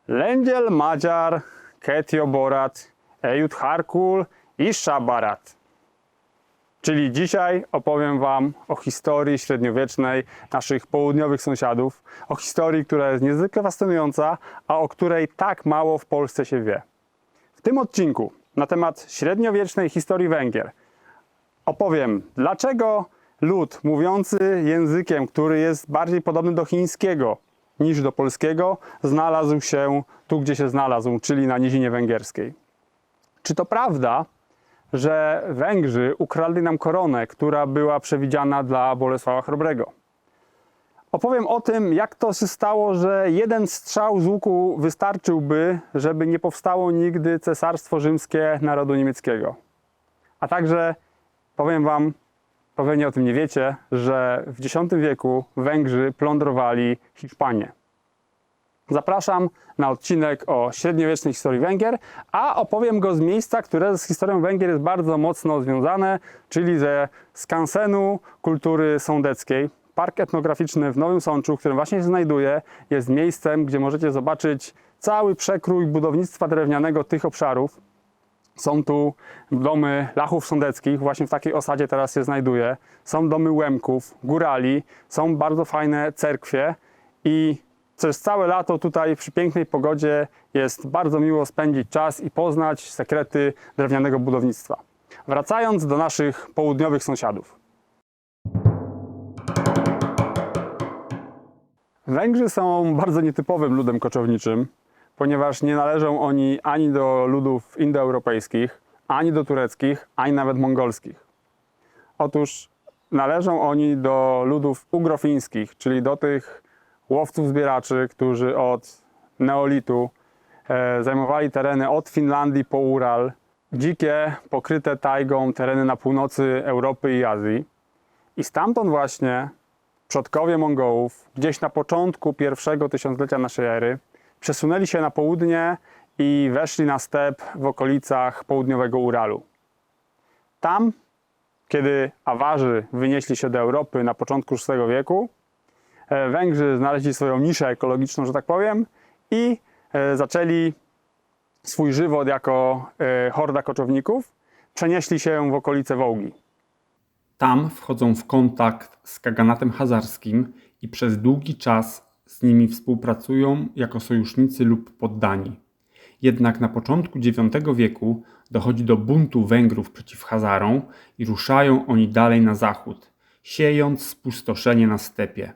Lengyel Magyar, Ketio Borat, Ejut Harkul i Szabarat. Czyli dzisiaj opowiem Wam o historii średniowiecznej naszych południowych sąsiadów, o historii, która jest niezwykle fascynująca, a o której tak mało w Polsce się wie. W tym odcinku na temat średniowiecznej historii Węgier opowiem, dlaczego lud mówiący językiem, który jest bardziej podobny do chińskiego niż do polskiego, znalazł się tu, gdzie się znalazł, czyli na Nizinie Węgierskiej. Czy to prawda, że Węgrzy ukradli nam koronę, która była przewidziana dla Bolesława Chrobrego? Opowiem o tym, jak to się stało, że jeden strzał z łuku wystarczyłby, żeby nie powstało nigdy Cesarstwo Rzymskie narodu niemieckiego. A także powiem Wam, pewnie o tym nie wiecie, że w X wieku Węgrzy plądrowali Hiszpanię. Zapraszam na odcinek o średniowiecznej historii Węgier, a opowiem go z miejsca, które z historią Węgier jest bardzo mocno związane, czyli ze skansenu kultury sądeckiej. Park etnograficzny w Nowym Sączu, w którym właśnie się znajduję, jest miejscem, gdzie możecie zobaczyć cały przekrój budownictwa drewnianego tych obszarów. Są tu domy Lachów Sądeckich, właśnie w takiej osadzie teraz się znajduję. Są domy Łemków, Górali, są bardzo fajne cerkwie i przez całe lato tutaj przy pięknej pogodzie jest bardzo miło spędzić czas i poznać sekrety drewnianego budownictwa. Wracając do naszych południowych sąsiadów. Węgrzy są bardzo nietypowym ludem koczowniczym, ponieważ nie należą oni ani do ludów indoeuropejskich, ani do tureckich, ani nawet mongolskich. Otóż należą oni do ludów ugrofińskich, czyli do tych łowców-zbieraczy, którzy od neolitu zajmowali tereny od Finlandii po Ural, dzikie, pokryte tajgą tereny na północy Europy i Azji. I stamtąd właśnie przodkowie Mongołów, gdzieś na początku pierwszego tysiąclecia naszej ery, przesunęli się na południe i weszli na step w okolicach południowego Uralu. Tam, kiedy Awarzy wynieśli się do Europy na początku VI wieku, Węgrzy znaleźli swoją niszę ekologiczną, że tak powiem, i zaczęli swój żywot jako horda koczowników, przenieśli się w okolice Wołgi. Tam wchodzą w kontakt z kaganatem hazarskim i przez długi czas z nimi współpracują jako sojusznicy lub poddani. Jednak na początku IX wieku dochodzi do buntu Węgrów przeciw Hazarom i ruszają oni dalej na zachód, siejąc spustoszenie na stepie.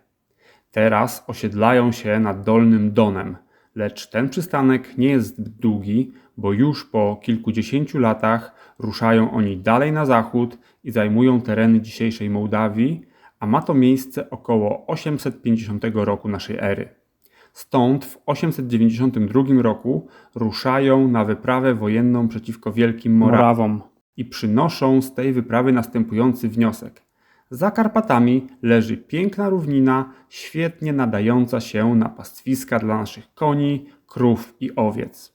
Teraz osiedlają się nad Dolnym Donem, lecz ten przystanek nie jest zbyt długi, bo już po kilkudziesięciu latach ruszają oni dalej na zachód i zajmują tereny dzisiejszej Mołdawii, a ma to miejsce około 850 roku naszej ery. Stąd w 892 roku ruszają na wyprawę wojenną przeciwko Wielkim Morawom i przynoszą z tej wyprawy następujący wniosek. Za Karpatami leży piękna równina, świetnie nadająca się na pastwiska dla naszych koni, krów i owiec.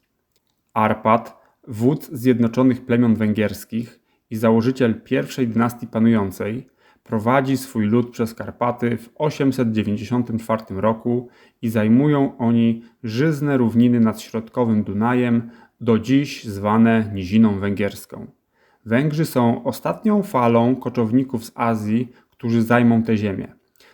Arpad, wódz zjednoczonych plemion węgierskich i założyciel pierwszej dynastii panującej, prowadzi swój lud przez Karpaty w 894 roku i zajmują oni żyzne równiny nad środkowym Dunajem, do dziś zwane Niziną Węgierską. Węgrzy są ostatnią falą koczowników z Azji, którzy zajmą tę ziemię.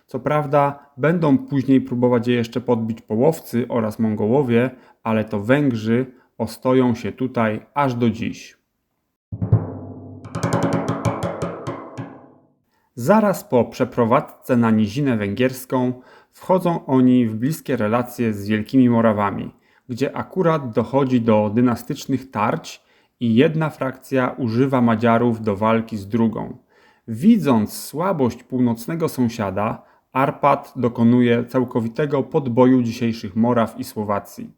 Co prawda będą później próbować je jeszcze podbić Połowcy oraz Mongołowie, ale to Węgrzy ostoją się tutaj aż do dziś. Zaraz po przeprowadzce na Nizinę Węgierską wchodzą oni w bliskie relacje z Wielkimi Morawami, gdzie akurat dochodzi do dynastycznych tarć i jedna frakcja używa Madziarów do walki z drugą. Widząc słabość północnego sąsiada, Arpad dokonuje całkowitego podboju dzisiejszych Moraw i Słowacji.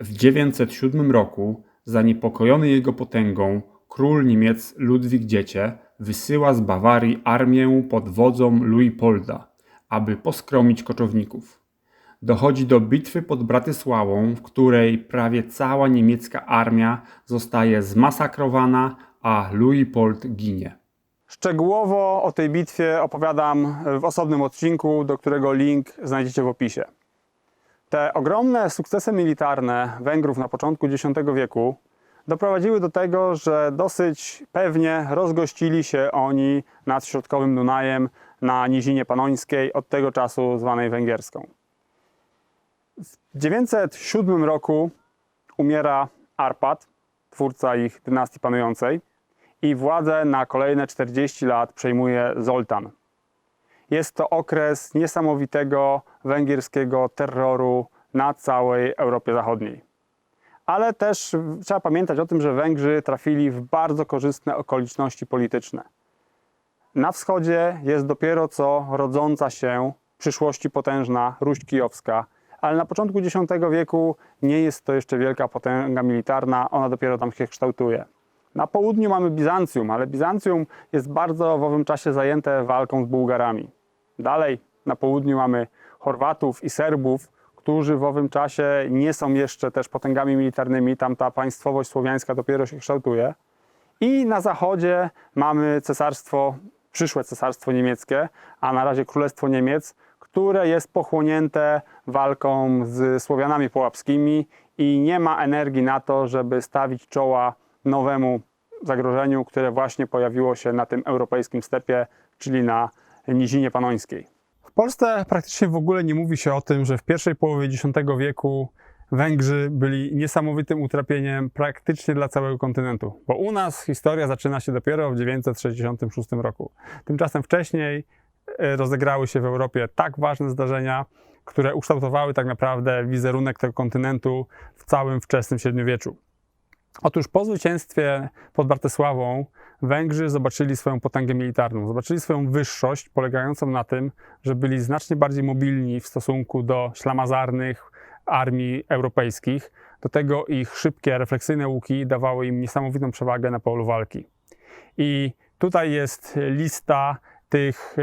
W 907 roku, zaniepokojony jego potęgą, król Niemiec Ludwik Dziecię wysyła z Bawarii armię pod wodzą Luitpolda, aby poskromić koczowników. Dochodzi do bitwy pod Bratysławą, w której prawie cała niemiecka armia zostaje zmasakrowana, a Luitpold ginie. Szczegółowo o tej bitwie opowiadam w osobnym odcinku, do którego link znajdziecie w opisie. Te ogromne sukcesy militarne Węgrów na początku X wieku doprowadziły do tego, że dosyć pewnie rozgościli się oni nad środkowym Dunajem na Nizinie Panońskiej, od tego czasu zwanej węgierską. W 907 roku umiera Arpad, twórca ich dynastii panującej, i władzę na kolejne 40 lat przejmuje Zoltan. Jest to okres niesamowitego węgierskiego terroru na całej Europie Zachodniej. Ale też trzeba pamiętać o tym, że Węgrzy trafili w bardzo korzystne okoliczności polityczne. Na wschodzie jest dopiero co rodząca się w przyszłości potężna Ruś Kijowska, ale na początku X wieku nie jest to jeszcze wielka potęga militarna, ona dopiero tam się kształtuje. Na południu mamy Bizancjum, ale Bizancjum jest bardzo w owym czasie zajęte walką z Bułgarami. Dalej na południu mamy Chorwatów i Serbów, którzy w owym czasie nie są jeszcze też potęgami militarnymi, tam ta państwowość słowiańska dopiero się kształtuje. I na zachodzie mamy przyszłe cesarstwo niemieckie, a na razie Królestwo Niemiec, które jest pochłonięte walką z Słowianami połapskimi i nie ma energii na to, żeby stawić czoła nowemu zagrożeniu, które właśnie pojawiło się na tym europejskim stepie, czyli na Nizinie Panońskiej. W Polsce praktycznie w ogóle nie mówi się o tym, że w pierwszej połowie X wieku Węgrzy byli niesamowitym utrapieniem praktycznie dla całego kontynentu, bo u nas historia zaczyna się dopiero w 966 roku. Tymczasem wcześniej rozegrały się w Europie tak ważne zdarzenia, które ukształtowały tak naprawdę wizerunek tego kontynentu w całym wczesnym średniowieczu. Otóż po zwycięstwie pod Bratysławą Węgrzy zobaczyli swoją potęgę militarną, zobaczyli swoją wyższość polegającą na tym, że byli znacznie bardziej mobilni w stosunku do ślamazarnych armii europejskich. Do tego ich szybkie, refleksyjne łuki dawały im niesamowitą przewagę na polu walki. I tutaj jest lista tych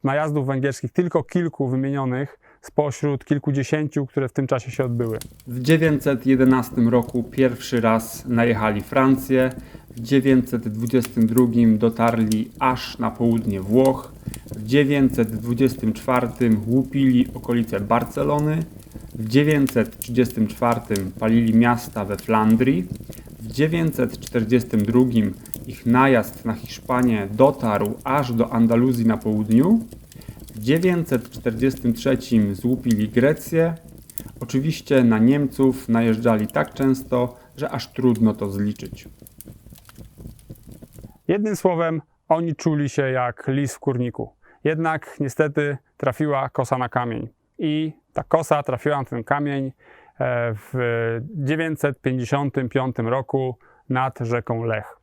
najazdów węgierskich, tylko kilku wymienionych spośród kilkudziesięciu, które w tym czasie się odbyły. W 911 roku pierwszy raz najechali Francję, w 922 dotarli aż na południe Włoch, w 924 łupili okolice Barcelony, w 934 palili miasta we Flandrii, w 942 ich najazd na Hiszpanię dotarł aż do Andaluzji na południu, w 943 złupili Grecję. Oczywiście na Niemców najeżdżali tak często, że aż trudno to zliczyć. Jednym słowem, oni czuli się jak lis w kurniku. Jednak niestety trafiła kosa na kamień. I ta kosa trafiła na ten kamień w 955 roku nad rzeką Lech.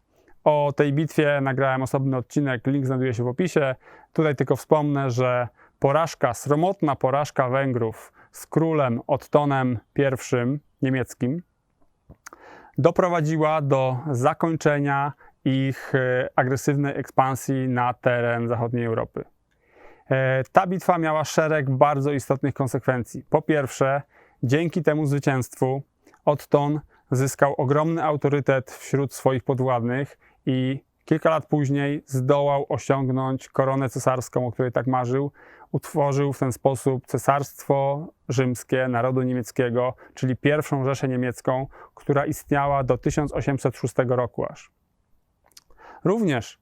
O tej bitwie nagrałem osobny odcinek, link znajduje się w opisie. Tutaj tylko wspomnę, że sromotna porażka Węgrów z królem Ottonem I niemieckim doprowadziła do zakończenia ich agresywnej ekspansji na teren zachodniej Europy. Ta bitwa miała szereg bardzo istotnych konsekwencji. Po pierwsze, dzięki temu zwycięstwu Otton zyskał ogromny autorytet wśród swoich podwładnych i kilka lat później zdołał osiągnąć koronę cesarską, o której tak marzył. Utworzył w ten sposób Cesarstwo Rzymskie Narodu Niemieckiego, czyli pierwszą Rzeszę Niemiecką, która istniała do 1806 roku aż. Również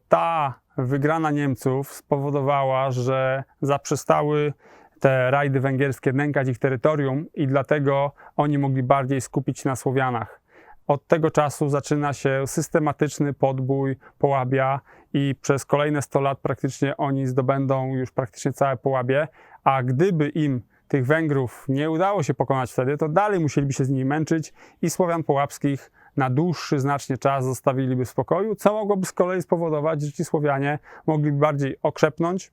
ta wygrana Niemców spowodowała, że zaprzestały te rajdy węgierskie nękać ich terytorium i dlatego oni mogli bardziej skupić się na Słowianach. Od tego czasu zaczyna się systematyczny podbój Połabia i przez kolejne 100 lat praktycznie oni zdobędą już praktycznie całe Połabie, a gdyby im tych Węgrów nie udało się pokonać wtedy, to dalej musieliby się z nimi męczyć i Słowian połapskich na dłuższy znacznie czas zostawiliby w spokoju, co mogłoby z kolei spowodować, że ci Słowianie mogliby bardziej okrzepnąć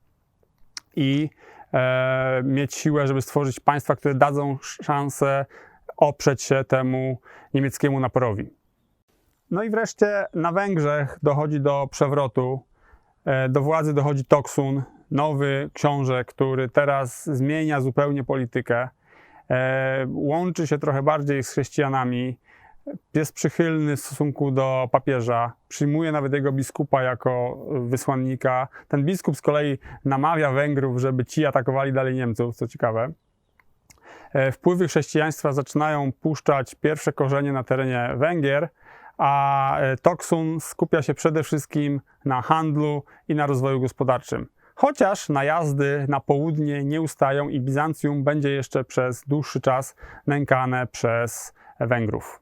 i mieć siłę, żeby stworzyć państwa, które dadzą szansę oprzeć się temu niemieckiemu naporowi. No i wreszcie na Węgrzech dochodzi do przewrotu, do władzy dochodzi Toksun, nowy książę, który teraz zmienia zupełnie politykę, łączy się trochę bardziej z chrześcijanami, jest przychylny w stosunku do papieża, przyjmuje nawet jego biskupa jako wysłannika. Ten biskup z kolei namawia Węgrów, żeby ci atakowali dalej Niemców, co ciekawe. wpływy chrześcijaństwa zaczynają puszczać pierwsze korzenie na terenie Węgier, a Toksun skupia się przede wszystkim na handlu i na rozwoju gospodarczym. Chociaż najazdy na południe nie ustają i Bizancjum będzie jeszcze przez dłuższy czas nękane przez Węgrów.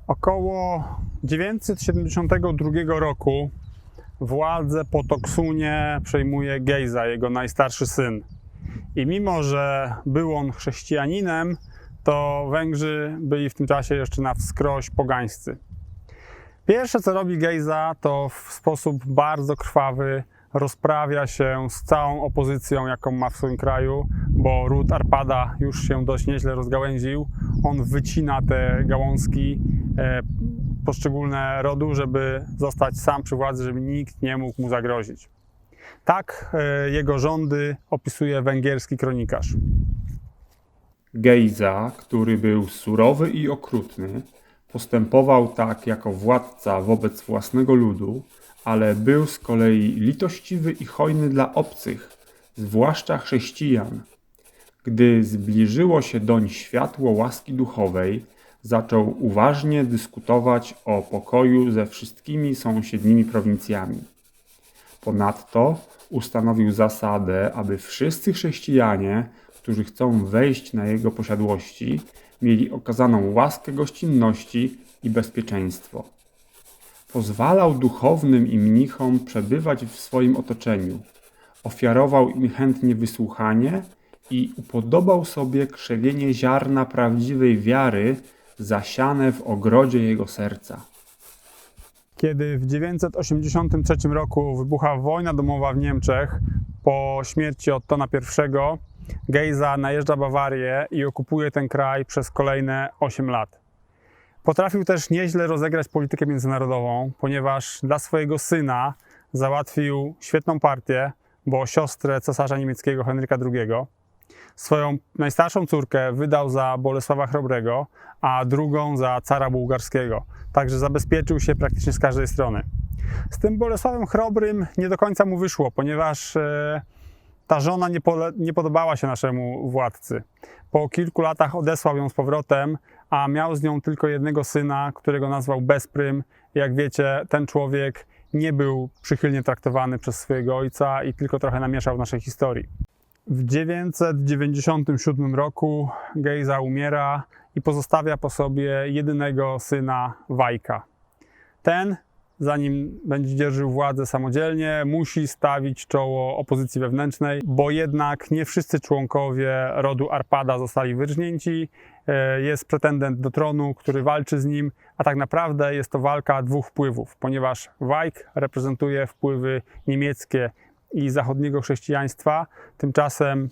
Około 972 roku władzę po Toksunie przejmuje Gejza, jego najstarszy syn. I mimo że był on chrześcijaninem, to Węgrzy byli w tym czasie jeszcze na wskroś pogańscy. Pierwsze, co robi Gejza, to w sposób bardzo krwawy rozprawia się z całą opozycją, jaką ma w swoim kraju, bo ród Arpada już się dość nieźle rozgałęził. On wycina te gałązki poszczególne rodu, żeby zostać sam przy władzy, żeby nikt nie mógł mu zagrozić. Tak jego rządy opisuje węgierski kronikarz. Gejza, który był surowy i okrutny, postępował tak jako władca wobec własnego ludu, ale był z kolei litościwy i hojny dla obcych, zwłaszcza chrześcijan. Gdy zbliżyło się doń światło łaski duchowej, zaczął uważnie dyskutować o pokoju ze wszystkimi sąsiednimi prowincjami. Ponadto ustanowił zasadę, aby wszyscy chrześcijanie, którzy chcą wejść na jego posiadłości, mieli okazaną łaskę gościnności i bezpieczeństwo. Pozwalał duchownym i mnichom przebywać w swoim otoczeniu, ofiarował im chętnie wysłuchanie i upodobał sobie krzewienie ziarna prawdziwej wiary zasiane w ogrodzie jego serca. Kiedy w 983 roku wybucha wojna domowa w Niemczech po śmierci Ottona I, Gejza najeżdża Bawarię i okupuje ten kraj przez kolejne 8 lat. Potrafił też nieźle rozegrać politykę międzynarodową, ponieważ dla swojego syna załatwił świetną partię, bo siostrę cesarza niemieckiego Henryka II. Swoją najstarszą córkę wydał za Bolesława Chrobrego, a drugą za cara bułgarskiego. Także zabezpieczył się praktycznie z każdej strony. Z tym Bolesławem Chrobrym nie do końca mu wyszło, ponieważ ta żona nie podobała się naszemu władcy. Po kilku latach odesłał ją z powrotem, a miał z nią tylko jednego syna, którego nazwał Bezprym. Jak wiecie, ten człowiek nie był przychylnie traktowany przez swojego ojca i tylko trochę namieszał w naszej historii. W 997 roku Gejza umiera i pozostawia po sobie jedynego syna Wajka. Ten, zanim będzie dzierżył władzę samodzielnie, musi stawić czoło opozycji wewnętrznej, bo jednak nie wszyscy członkowie rodu Arpada zostali wyrżnięci. Jest pretendent do tronu, który walczy z nim, a tak naprawdę jest to walka dwóch wpływów, ponieważ Wajk reprezentuje wpływy niemieckie i zachodniego chrześcijaństwa. Tymczasem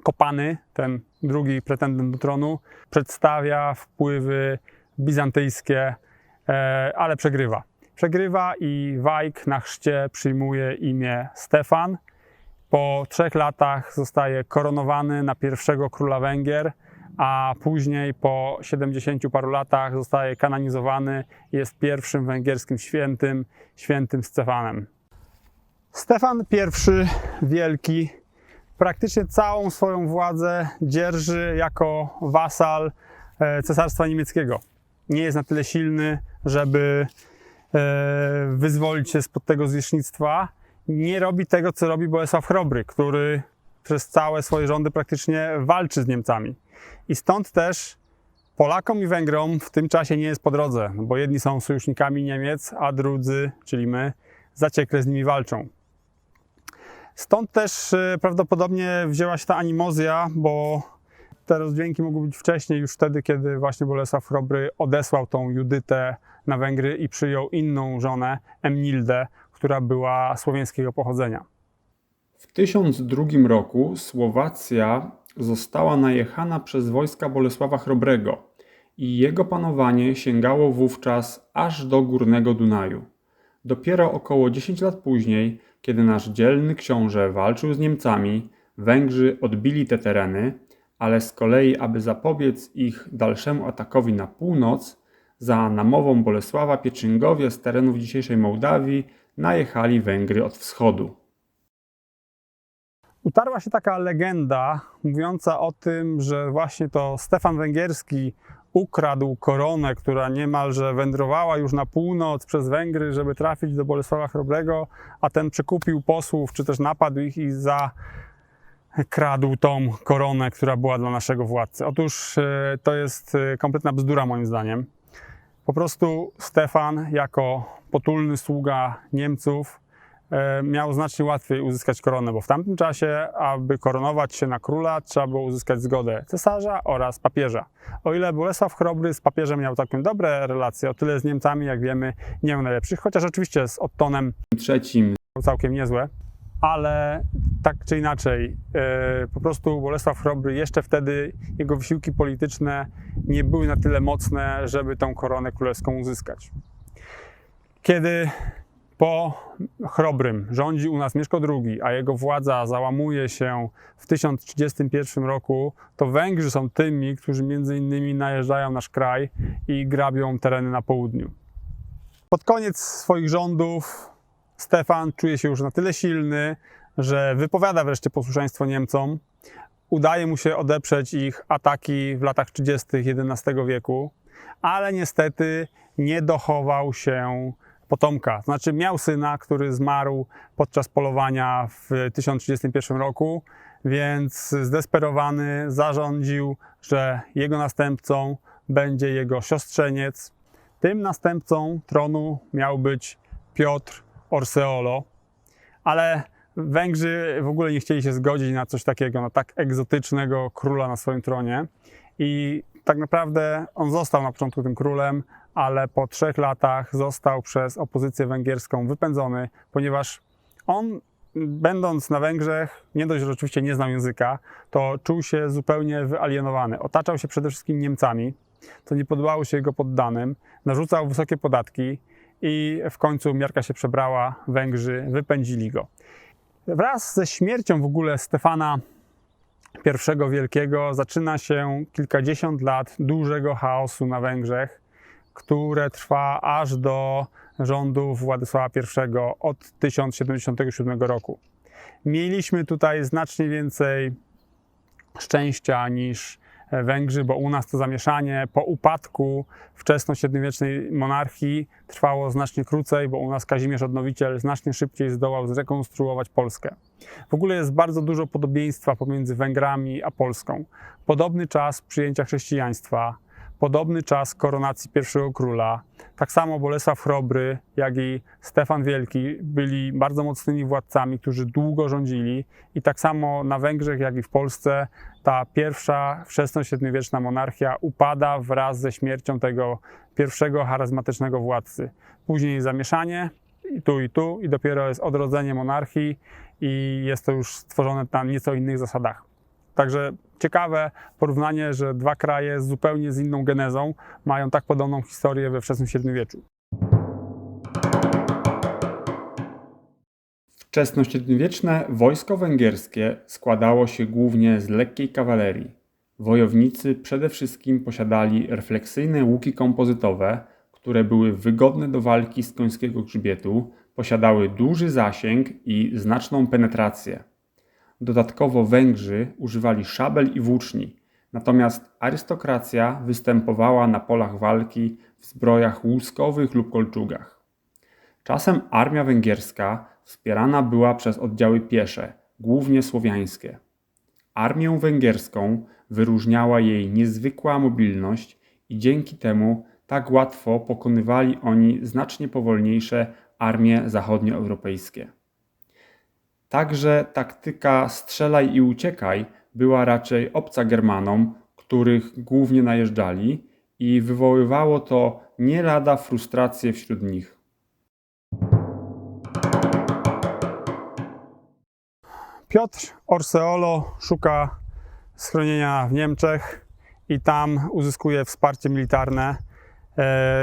Kopany, ten drugi pretendent do tronu, przedstawia wpływy bizantyjskie, ale przegrywa. Przegrywa i Wajk na chrzcie przyjmuje imię Stefan. Po 3 latach zostaje koronowany na pierwszego króla Węgier, a później po 70 paru latach zostaje kanonizowany i jest pierwszym węgierskim świętym Stefanem. Stefan I Wielki praktycznie całą swoją władzę dzierży jako wasal Cesarstwa Niemieckiego. Nie jest na tyle silny, żeby wyzwolić się spod tego zwierzchnictwa. Nie robi tego, co robi Bolesław Chrobry, który przez całe swoje rządy praktycznie walczy z Niemcami. I stąd też Polakom i Węgrom w tym czasie nie jest po drodze, bo jedni są sojusznikami Niemiec, a drudzy, czyli my, zaciekle z nimi walczą. Stąd też prawdopodobnie wzięła się ta animozja, bo te rozdźwięki mogły być wcześniej, już wtedy, kiedy właśnie Bolesław Chrobry odesłał tą Judytę na Węgry i przyjął inną żonę, Emnildę, która była słowiańskiego pochodzenia. W 1002 roku Słowacja została najechana przez wojska Bolesława Chrobrego i jego panowanie sięgało wówczas aż do Górnego Dunaju. Dopiero około 10 lat później, kiedy nasz dzielny książę walczył z Niemcami, Węgrzy odbili te tereny, ale z kolei, aby zapobiec ich dalszemu atakowi na północ, za namową Bolesława Pieczyngowie z terenów dzisiejszej Mołdawii najechali Węgry od wschodu. Utarła się taka legenda mówiąca o tym, że właśnie to Stefan Węgierski ukradł koronę, która niemalże wędrowała już na północ przez Węgry, żeby trafić do Bolesława Chrobrego, a ten przekupił posłów, czy też napadł ich i zakradł tą koronę, która była dla naszego władcy. Otóż to jest kompletna bzdura moim zdaniem. Po prostu Stefan jako potulny sługa Niemców miał znacznie łatwiej uzyskać koronę, bo w tamtym czasie, aby koronować się na króla, trzeba było uzyskać zgodę cesarza oraz papieża. O ile Bolesław Chrobry z papieżem miał całkiem dobre relacje, o tyle z Niemcami, jak wiemy, nie miał najlepszych, chociaż oczywiście z Ottonem III całkiem niezłe, ale tak czy inaczej, po prostu Bolesław Chrobry jeszcze wtedy, jego wysiłki polityczne nie były na tyle mocne, żeby tą koronę królewską uzyskać. Kiedy po Chrobrym rządzi u nas Mieszko II, a jego władza załamuje się w 1031 roku, to Węgrzy są tymi, którzy między innymi najeżdżają nasz kraj i grabią tereny na południu. Pod koniec swoich rządów Stefan czuje się już na tyle silny, że wypowiada wreszcie posłuszeństwo Niemcom. Udaje mu się odeprzeć ich ataki w latach 30. XI wieku, ale niestety nie dochował się potomka. Znaczy miał syna, który zmarł podczas polowania w 1031 roku, więc zdesperowany zarządził, że jego następcą będzie jego siostrzeniec. Tym następcą tronu miał być Piotr Orseolo, ale Węgrzy w ogóle nie chcieli się zgodzić na coś takiego, na tak egzotycznego króla na swoim tronie i tak naprawdę on został na początku tym królem, ale po 3 latach został przez opozycję węgierską wypędzony, ponieważ on, będąc na Węgrzech, nie dość, że oczywiście nie znał języka, to czuł się zupełnie wyalienowany. Otaczał się przede wszystkim Niemcami, co nie podobało się jego poddanym, narzucał wysokie podatki i w końcu miarka się przebrała, Węgrzy wypędzili go. Wraz ze śmiercią w ogóle Stefana I Wielkiego zaczyna się kilkadziesiąt lat dużego chaosu na Węgrzech, które trwa aż do rządów Władysława I od 1077 roku. Mieliśmy tutaj znacznie więcej szczęścia niż Węgrzy, bo u nas to zamieszanie po upadku wczesnośredniowiecznej monarchii trwało znacznie krócej, bo u nas Kazimierz Odnowiciel znacznie szybciej zdołał zrekonstruować Polskę. W ogóle jest bardzo dużo podobieństwa pomiędzy Węgrami a Polską. Podobny czas przyjęcia chrześcijaństwa, podobny czas koronacji pierwszego króla. Tak samo Bolesław Chrobry, jak i Stefan Wielki byli bardzo mocnymi władcami, którzy długo rządzili i tak samo na Węgrzech, jak i w Polsce ta pierwsza wczesnośredniowieczna monarchia upada wraz ze śmiercią tego pierwszego charyzmatycznego władcy. Później zamieszanie i dopiero jest odrodzenie monarchii i jest to już stworzone na nieco innych zasadach. Także ciekawe porównanie, że dwa kraje zupełnie z inną genezą mają tak podobną historię we wczesnym średniowieczu. Wczesnośredniowieczne wojsko węgierskie składało się głównie z lekkiej kawalerii. Wojownicy przede wszystkim posiadali refleksyjne łuki kompozytowe, które były wygodne do walki z końskiego grzbietu, posiadały duży zasięg i znaczną penetrację. Dodatkowo Węgrzy używali szabel i włóczni, natomiast arystokracja występowała na polach walki w zbrojach łuskowych lub kolczugach. Czasem armia węgierska wspierana była przez oddziały piesze, głównie słowiańskie. Armię węgierską wyróżniała jej niezwykła mobilność i dzięki temu tak łatwo pokonywali oni znacznie powolniejsze armie zachodnioeuropejskie. Także taktyka strzelaj i uciekaj była raczej obca Germanom, których głównie najeżdżali, i wywoływało to nie lada frustrację wśród nich. Piotr Orseolo szuka schronienia w Niemczech i tam uzyskuje wsparcie militarne.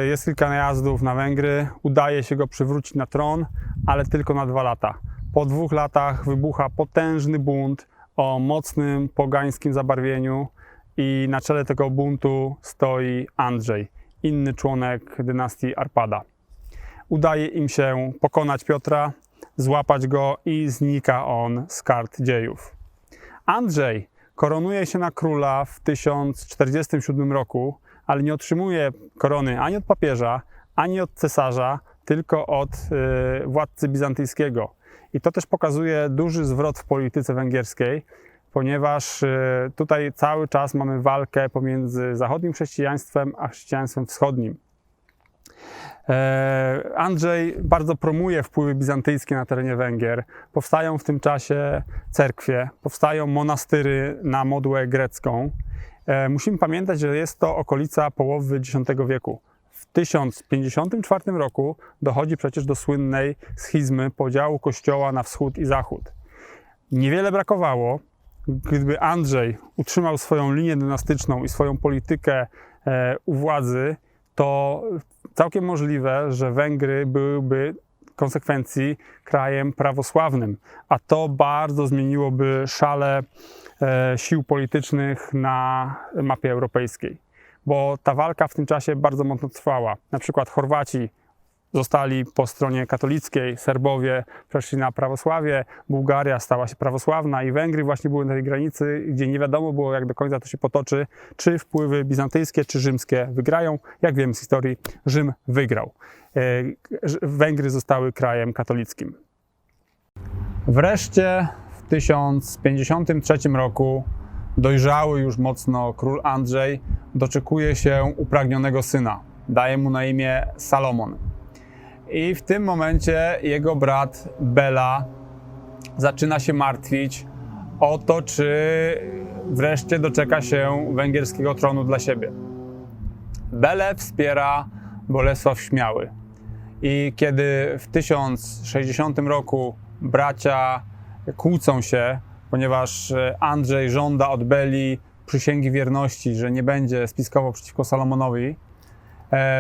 Jest kilka najazdów na Węgry, udaje się go przywrócić na tron, ale tylko na 2 lata. Po 2 latach wybucha potężny bunt o mocnym pogańskim zabarwieniu i na czele tego buntu stoi Andrzej, inny członek dynastii Arpada. Udaje im się pokonać Piotra, złapać go i znika on z kart dziejów. Andrzej koronuje się na króla w 1047 roku, ale nie otrzymuje korony ani od papieża, ani od cesarza, tylko od władcy bizantyjskiego. I to też pokazuje duży zwrot w polityce węgierskiej, ponieważ tutaj cały czas mamy walkę pomiędzy zachodnim chrześcijaństwem a chrześcijaństwem wschodnim. Andrzej bardzo promuje wpływy bizantyjskie na terenie Węgier. Powstają w tym czasie cerkwie, powstają monastyry na modłę grecką. Musimy pamiętać, że jest to okolica połowy X wieku. W 1054 roku dochodzi przecież do słynnej schizmy, podziału kościoła na wschód i zachód. Niewiele brakowało, gdyby Andrzej utrzymał swoją linię dynastyczną i swoją politykę u władzy, to całkiem możliwe, że Węgry byłyby w konsekwencji krajem prawosławnym, a to bardzo zmieniłoby szale sił politycznych na mapie europejskiej, bo ta walka w tym czasie bardzo mocno trwała. Na przykład Chorwaci zostali po stronie katolickiej, Serbowie przeszli na prawosławie, Bułgaria stała się prawosławna i Węgry właśnie były na tej granicy, gdzie nie wiadomo było, jak do końca to się potoczy, czy wpływy bizantyjskie, czy rzymskie wygrają. Jak wiemy z historii, Rzym wygrał. Węgry zostały krajem katolickim. Wreszcie w 1053 roku dojrzały już mocno król Andrzej doczekuje się upragnionego syna. Daje mu na imię Salomon. I w tym momencie jego brat Bela zaczyna się martwić o to, czy wreszcie doczeka się węgierskiego tronu dla siebie. Belę wspiera Bolesław Śmiały. I kiedy w 1060 roku bracia kłócą się, ponieważ Andrzej żąda od Beli przysięgi wierności, że nie będzie spiskował przeciwko Salomonowi,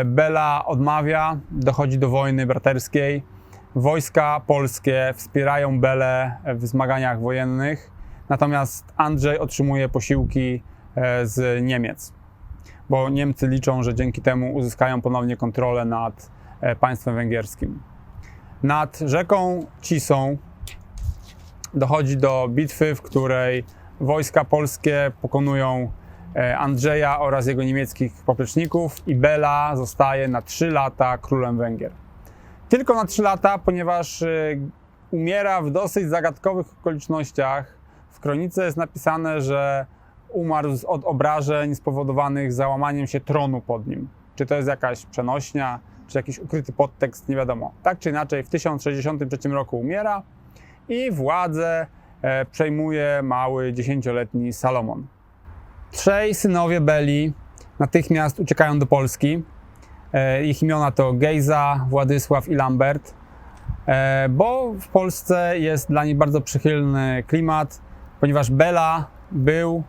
Bela odmawia, dochodzi do wojny braterskiej. Wojska polskie wspierają Belę w zmaganiach wojennych, natomiast Andrzej otrzymuje posiłki z Niemiec, bo Niemcy liczą, że dzięki temu uzyskają ponownie kontrolę nad państwem węgierskim. Nad rzeką Cisą dochodzi do bitwy, w której wojska polskie pokonują Andrzeja oraz jego niemieckich popleczników i Bela zostaje na 3 lata królem Węgier. Tylko na 3 lata, ponieważ umiera w dosyć zagadkowych okolicznościach. W kronice jest napisane, że umarł od obrażeń spowodowanych załamaniem się tronu pod nim. Czy to jest jakaś przenośnia, czy jakiś ukryty podtekst, nie wiadomo. Tak czy inaczej w 1063 roku umiera i władzę przejmuje mały 10-letni Salomon. 3 synowie Beli natychmiast uciekają do Polski. Ich imiona to Gejza, Władysław i Lambert, bo w Polsce jest dla nich bardzo przychylny klimat, ponieważ Bela był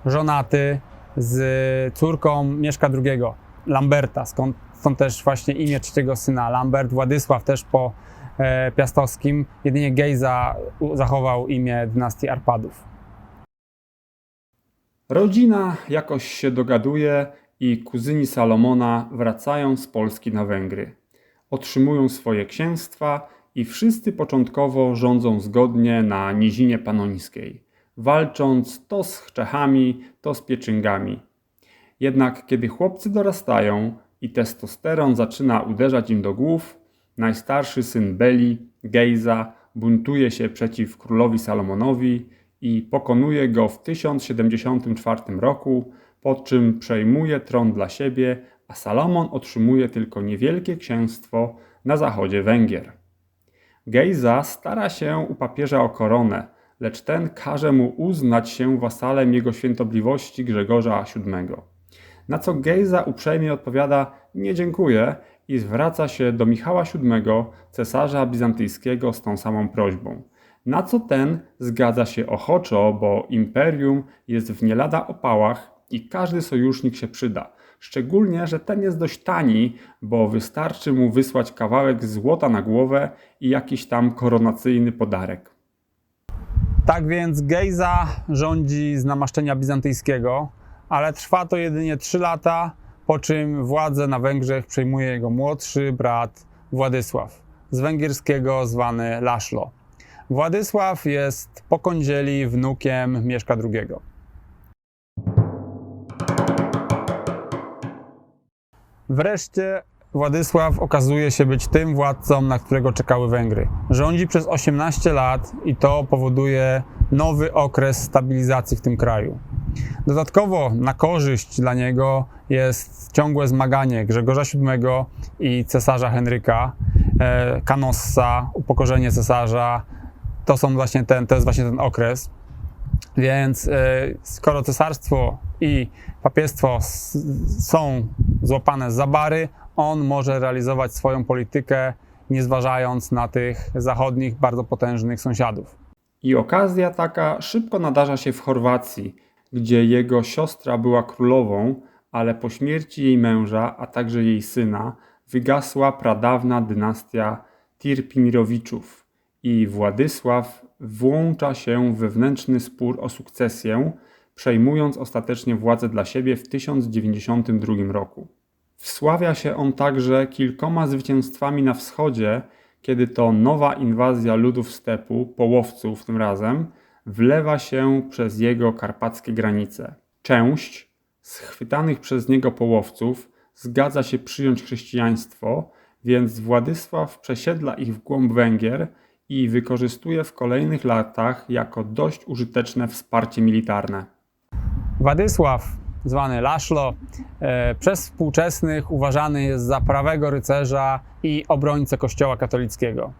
żonaty z córką Mieszka II, Lamberta, stąd też właśnie imię trzeciego syna Lambert. Władysław też po piastowskim, jedynie Gejza zachował imię dynastii Arpadów. Rodzina jakoś się dogaduje i kuzyni Salomona wracają z Polski na Węgry. Otrzymują swoje księstwa i wszyscy początkowo rządzą zgodnie na Nizinie Panońskiej, walcząc to z Czechami, to z Pieczyngami. Jednak kiedy chłopcy dorastają i testosteron zaczyna uderzać im do głów, najstarszy syn Beli, Gejza, buntuje się przeciw królowi Salomonowi i pokonuje go w 1074 roku, po czym przejmuje tron dla siebie, a Salomon otrzymuje tylko niewielkie księstwo na zachodzie Węgier. Gejza stara się u papieża o koronę, lecz ten każe mu uznać się wasalem jego świętobliwości Grzegorza VII. Na co Gejza uprzejmie odpowiada: nie dziękuję, i zwraca się do Michała VII, cesarza bizantyjskiego, z tą samą prośbą. Na co ten zgadza się ochoczo, bo imperium jest w nie lada opałach i każdy sojusznik się przyda. Szczególnie, że ten jest dość tani, bo wystarczy mu wysłać kawałek złota na głowę i jakiś tam koronacyjny podarek. Tak więc Gejza rządzi z namaszczenia bizantyjskiego, ale trwa to jedynie 3 lata, po czym władzę na Węgrzech przejmuje jego młodszy brat Władysław, z węgierskiego zwany László. Władysław jest po kądzieli wnukiem Mieszka II. Wreszcie Władysław okazuje się być tym władcą, na którego czekały Węgry. Rządzi przez 18 lat i to powoduje nowy okres stabilizacji w tym kraju. Dodatkowo na korzyść dla niego jest ciągłe zmaganie Grzegorza VII i cesarza Henryka, Canossa, upokorzenie cesarza. To jest właśnie ten okres. Więc skoro cesarstwo i papiestwo są złapane za bary, on może realizować swoją politykę, nie zważając na tych zachodnich, bardzo potężnych sąsiadów. I okazja taka szybko nadarza się w Chorwacji, gdzie jego siostra była królową, ale po śmierci jej męża, a także jej syna, wygasła pradawna dynastia Tirpimirowiczów i Władysław włącza się w wewnętrzny spór o sukcesję, przejmując ostatecznie władzę dla siebie w 1092 roku. Wsławia się on także kilkoma zwycięstwami na wschodzie, kiedy to nowa inwazja ludów stepu, połowców tym razem, wlewa się przez jego karpackie granice. Część schwytanych przez niego połowców zgadza się przyjąć chrześcijaństwo, więc Władysław przesiedla ich w głąb Węgier i wykorzystuje w kolejnych latach jako dość użyteczne wsparcie militarne. Władysław, zwany László, przez współczesnych uważany jest za prawego rycerza i obrońcę Kościoła katolickiego.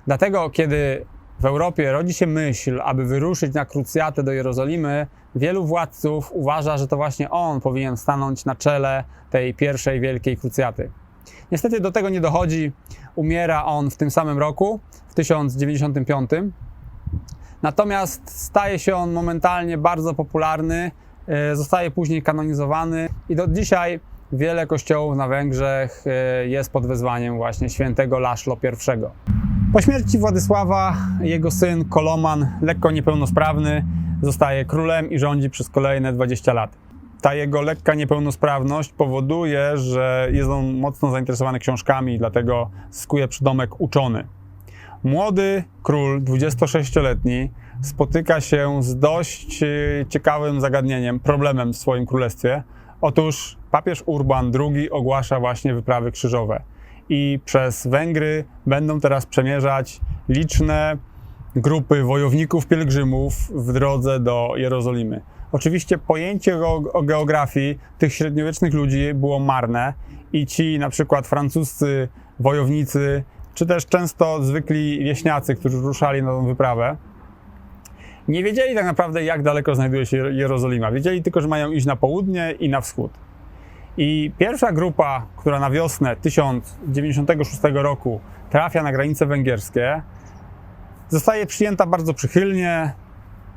Dlatego, kiedy w Europie rodzi się myśl, aby wyruszyć na krucjatę do Jerozolimy, wielu władców uważa, że to właśnie on powinien stanąć na czele tej pierwszej wielkiej krucjaty. Niestety do tego nie dochodzi. Umiera on w tym samym roku, w 1095. Natomiast staje się on momentalnie bardzo popularny, zostaje później kanonizowany i do dzisiaj wiele kościołów na Węgrzech jest pod wezwaniem właśnie świętego László I. Po śmierci Władysława jego syn Koloman, lekko niepełnosprawny, zostaje królem i rządzi przez kolejne 20 lat. Ta jego lekka niepełnosprawność powoduje, że jest on mocno zainteresowany książkami, dlatego zyskuje przydomek uczony. Młody król, 26-letni, spotyka się z dość ciekawym zagadnieniem, problemem w swoim królestwie. Otóż papież Urban II ogłasza właśnie wyprawy krzyżowe i przez Węgry będą teraz przemierzać liczne grupy wojowników, pielgrzymów w drodze do Jerozolimy. Oczywiście pojęcie o geografii tych średniowiecznych ludzi było marne i ci na przykład francuscy wojownicy, czy też często zwykli wieśniacy, którzy ruszali na tę wyprawę, nie wiedzieli tak naprawdę, jak daleko znajduje się Jerozolima. Wiedzieli tylko, że mają iść na południe i na wschód. I pierwsza grupa, która na wiosnę 1096 roku trafia na granice węgierskie, zostaje przyjęta bardzo przychylnie,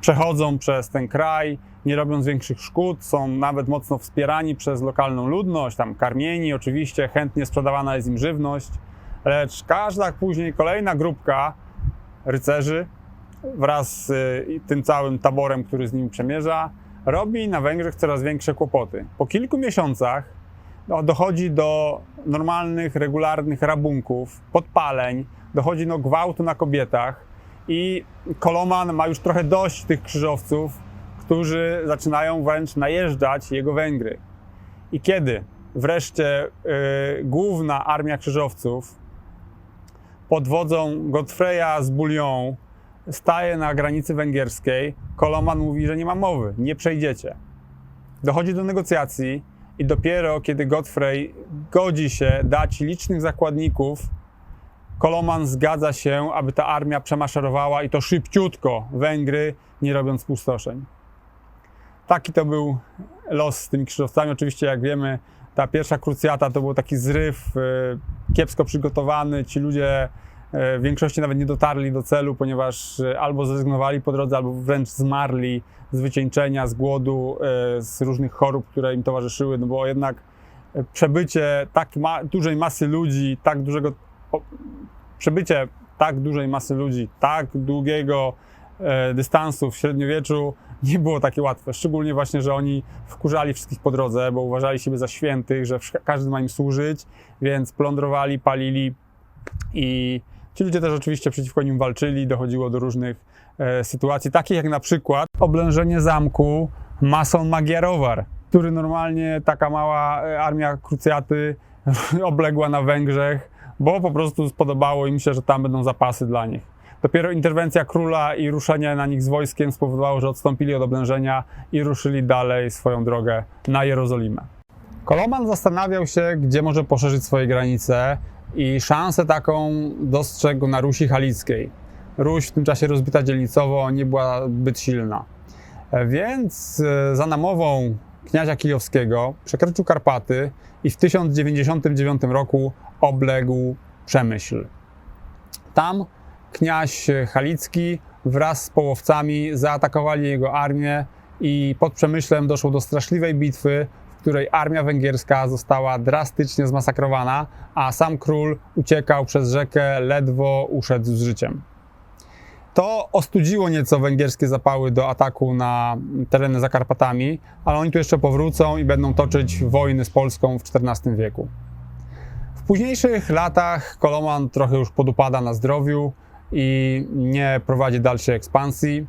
przechodzą przez ten kraj, nie robiąc większych szkód, są nawet mocno wspierani przez lokalną ludność, tam karmieni oczywiście, chętnie sprzedawana jest im żywność, lecz każda później kolejna grupka rycerzy wraz z tym całym taborem, który z nimi przemierza, robi na Węgrzech coraz większe kłopoty. Po kilku miesiącach dochodzi do normalnych, regularnych rabunków, podpaleń, dochodzi do gwałtu na kobietach i Koloman ma już trochę dość tych krzyżowców, którzy zaczynają wręcz najeżdżać jego Węgry. I kiedy wreszcie główna armia krzyżowców pod wodzą Godfreya z Bouillon staje na granicy węgierskiej, Koloman mówi, że nie ma mowy, nie przejdziecie. Dochodzi do negocjacji i dopiero kiedy Godfrey godzi się dać licznych zakładników, Koloman zgadza się, aby ta armia przemaszerowała i to szybciutko Węgry, nie robiąc spustoszeń. Taki to był los z tymi krzyżowcami. Oczywiście, jak wiemy, ta pierwsza krucjata to był taki zryw kiepsko przygotowany. Ci ludzie w większości nawet nie dotarli do celu, ponieważ albo zrezygnowali po drodze, albo wręcz zmarli z wycieńczenia, z głodu, z różnych chorób, które im towarzyszyły, no bo jednak przebycie tak dużej masy ludzi, przebycie tak dużej masy ludzi, tak długiego dystansu w średniowieczu nie było takie łatwe. Szczególnie właśnie, że oni wkurzali wszystkich po drodze, bo uważali siebie za świętych, że każdy ma im służyć, więc plądrowali, palili i Ci ludzie też oczywiście przeciwko nim walczyli, dochodziło do różnych sytuacji, takich jak na przykład oblężenie zamku Mason-Magyarowar, który normalnie taka mała armia krucjaty obległa na Węgrzech, bo po prostu spodobało im się, że tam będą zapasy dla nich. Dopiero interwencja króla i ruszenie na nich z wojskiem spowodowało, że odstąpili od oblężenia i ruszyli dalej swoją drogę na Jerozolimę. Koloman zastanawiał się, gdzie może poszerzyć swoje granice i szansę taką dostrzegł na Rusi Halickiej. Ruś w tym czasie rozbita dzielnicowo nie była zbyt silna. Więc za namową kniazia kijowskiego przekroczył Karpaty i w 1099 roku obległ Przemyśl. Tam kniaź Halicki wraz z połowcami zaatakowali jego armię i pod Przemyślem doszło do straszliwej bitwy, w której armia węgierska została drastycznie zmasakrowana, a sam król uciekał przez rzekę, ledwo uszedł z życiem. To ostudziło nieco węgierskie zapały do ataku na tereny za Karpatami, ale oni tu jeszcze powrócą i będą toczyć wojny z Polską w XIV wieku. W późniejszych latach Koloman trochę już podupada na zdrowiu i nie prowadzi dalszej ekspansji.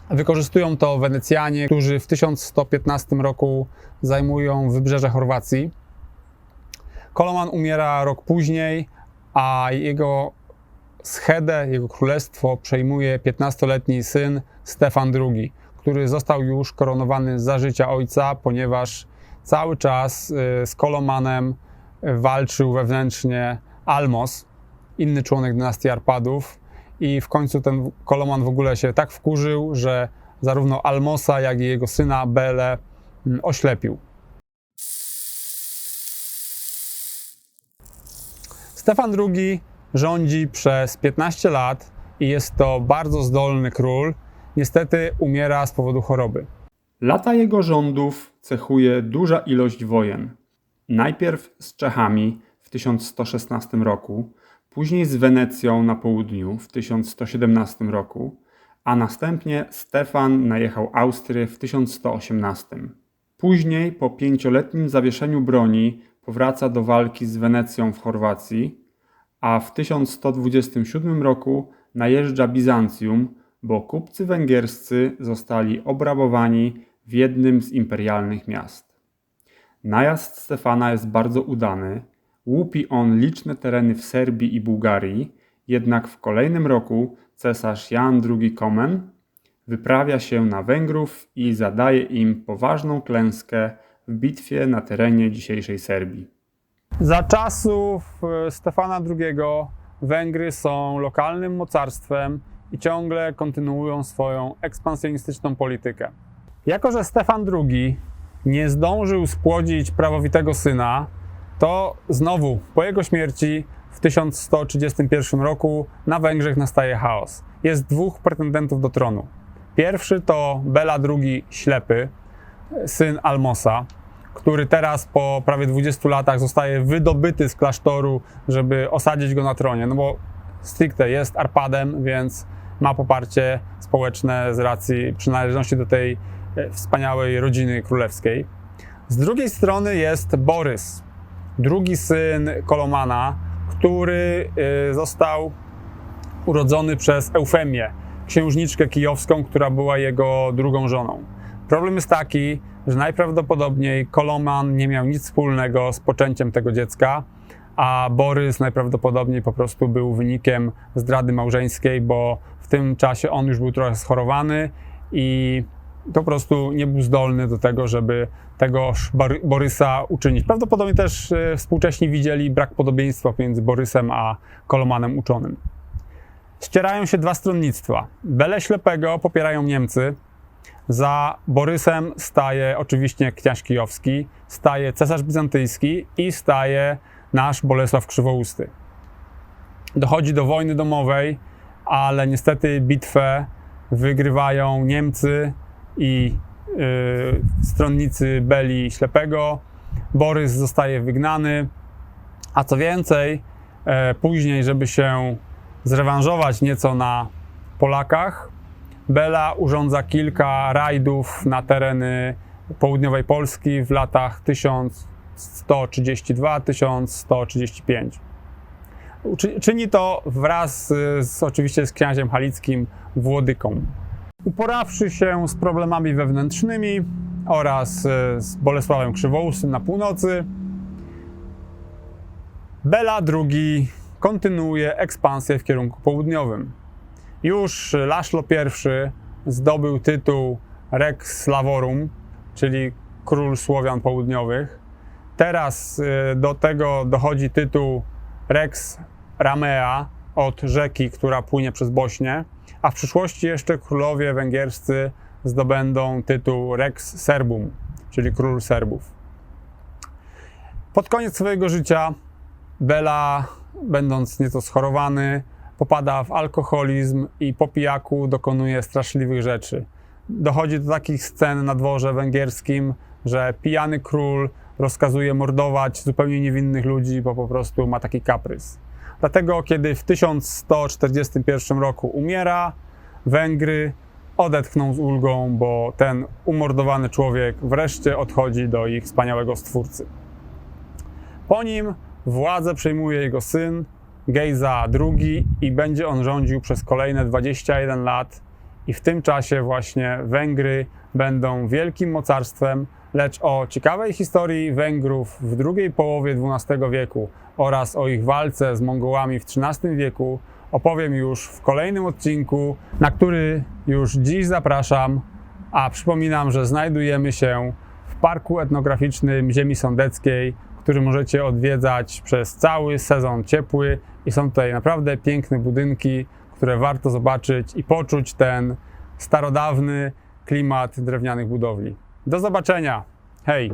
Wykorzystują to Wenecjanie, którzy w 1115 roku zajmują wybrzeże Chorwacji. Koloman umiera rok później, a jego schedę, jego królestwo przejmuje 15-letni syn Stefan II, który został już koronowany za życia ojca, ponieważ cały czas z Kolomanem walczył wewnętrznie Almos, inny członek dynastii Arpadów, i w końcu ten Koloman w ogóle się tak wkurzył, że zarówno Almosa, jak i jego syna Belę oślepił. Stefan II rządzi przez 15 lat i jest to bardzo zdolny król. Niestety umiera z powodu choroby. Lata jego rządów cechuje duża ilość wojen. Najpierw z Czechami w 1116 roku, później z Wenecją na południu w 1117 roku, a następnie Stefan najechał Austrię w 1118. Później, po 5-letnim zawieszeniu broni, powraca do walki z Wenecją w Chorwacji, a w 1127 roku najeżdża Bizancjum, bo kupcy węgierscy zostali obrabowani w jednym z imperialnych miast. Najazd Stefana jest bardzo udany, łupi on liczne tereny w Serbii i Bułgarii, jednak w kolejnym roku cesarz Jan II Komen wyprawia się na Węgrów i zadaje im poważną klęskę w bitwie na terenie dzisiejszej Serbii. Za czasów Stefana II Węgry są lokalnym mocarstwem i ciągle kontynuują swoją ekspansjonistyczną politykę. Jako że Stefan II nie zdążył spłodzić prawowitego syna, to znowu po jego śmierci w 1131 roku na Węgrzech nastaje chaos. Jest dwóch pretendentów do tronu. Pierwszy to Bela II Ślepy, syn Almosa, który teraz po prawie 20 latach zostaje wydobyty z klasztoru, żeby osadzić go na tronie, no bo stricte jest Arpadem, więc ma poparcie społeczne z racji przynależności do tej wspaniałej rodziny królewskiej. Z drugiej strony jest Borys, drugi syn Kolomana, który został urodzony przez Eufemię, księżniczkę kijowską, która była jego drugą żoną. Problem jest taki, że najprawdopodobniej Koloman nie miał nic wspólnego z poczęciem tego dziecka, a Borys najprawdopodobniej po prostu był wynikiem zdrady małżeńskiej, bo w tym czasie on już był trochę schorowany i po prostu nie był zdolny do tego, żeby tegoż Borysa uczynić. Prawdopodobnie też współcześni widzieli brak podobieństwa pomiędzy Borysem a Kolomanem uczonym. Ścierają się dwa stronnictwa. Belę Ślepego popierają Niemcy. Za Borysem staje oczywiście kniaź kijowski, staje cesarz bizantyjski i staje nasz Bolesław Krzywousty. Dochodzi do wojny domowej, ale niestety bitwę wygrywają Niemcy i stronnicy Beli Ślepego. Borys zostaje wygnany, a co więcej, później, żeby się zrewanżować nieco na Polakach, Bela urządza kilka rajdów na tereny południowej Polski w latach 1132-1135. Czyni to wraz oczywiście z księciem halickim Włodyką. Uporawszy się z problemami wewnętrznymi oraz z Bolesławem Krzywoustym na północy, Bela II kontynuuje ekspansję w kierunku południowym. Już Laszlo I zdobył tytuł Rex Slavorum, czyli król Słowian Południowych. Teraz do tego dochodzi tytuł Rex Ramea od rzeki, która płynie przez Bośnię, a w przyszłości jeszcze królowie węgierscy zdobędą tytuł Rex Serbum, czyli król Serbów. Pod koniec swojego życia Bela, będąc nieco schorowany, popada w alkoholizm i po pijaku dokonuje straszliwych rzeczy. Dochodzi do takich scen na dworze węgierskim, że pijany król rozkazuje mordować zupełnie niewinnych ludzi, bo po prostu ma taki kaprys. Dlatego, kiedy w 1141 roku umiera, Węgry odetchną z ulgą, bo ten umordowany człowiek wreszcie odchodzi do ich wspaniałego stwórcy. Po nim władzę przejmuje jego syn, Gejza II, i będzie on rządził przez kolejne 21 lat. I w tym czasie właśnie Węgry będą wielkim mocarstwem, lecz o ciekawej historii Węgrów w drugiej połowie XII wieku oraz o ich walce z Mongołami w XIII wieku opowiem już w kolejnym odcinku, na który już dziś zapraszam, a przypominam, że znajdujemy się w Parku Etnograficznym Ziemi Sądeckiej, który możecie odwiedzać przez cały sezon ciepły i są tutaj naprawdę piękne budynki, które warto zobaczyć i poczuć ten starodawny klimat drewnianych budowli. Do zobaczenia! Hej!